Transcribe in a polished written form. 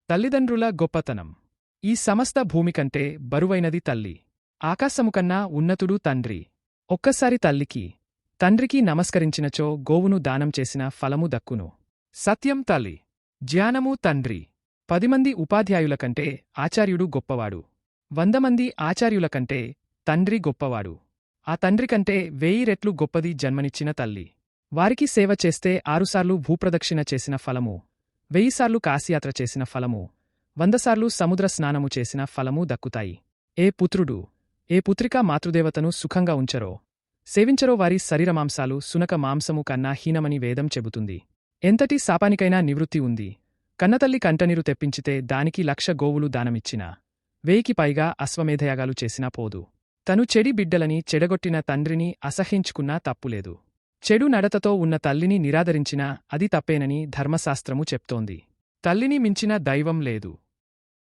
తల్లిదండ్రుల గొప్పతనం. ఈ సమస్త భూమి కంటే బరువైనది తల్లి. ఆకాశముకన్నా ఉన్నతుడు తండ్రి. ఒక్కసారి తల్లికి, తండ్రికి నమస్కరించినచో గోవును దానం చేసిన ఫలము దక్కును. సత్యం తల్లి. జ్ఞానము తండ్రి. 10 మంది ఉపాధ్యాయుల కంటే ఆచార్యుడు గొప్పవాడు. 100 మంది ఆచార్యుల కంటే తండ్రి గొప్పవాడు. ఆ తండ్రి కంటే 1000 రెట్లు గొప్పది జన్మనిచ్చిన తల్లి. వారికి సేవ చేస్తే 6 సార్లు భూప్రదక్షిణ చేసిన ఫలము, 1000 సార్లు కాశీయాత్ర చేసిన ఫలము, 100 సార్లు సముద్ర స్నానము చేసిన ఫలము దక్కుతాయి. ఏ పుత్రుడు, ఏ పుత్రిక మాతృదేవతను సుఖంగా ఉంచరో, సేవించరో వారి శరీరమాంసాలు సునక మాంసము కన్నా హీనమని వేదం చెబుతుంది. ఎంతటి శాపానికైనా నివృత్తి ఉంది. కన్నతల్లి కంటనీరు తెప్పించితే దానికి 1,00,000 గోవులు దానమిచ్చినా, 1000కి పైగా అశ్వమేధయాగాలు చేసినా పోదు. తను చెడి బిడ్డలని చెడగొట్టిన తండ్రిని అసహ్యించుకున్నా తప్పులేదు. చెడు నడతతో ఉన్న తల్లిని నిరాదరించినా అది తప్పేనని ధర్మశాస్త్రము చెప్తోంది. తల్లిని మించిన దైవం లేదు.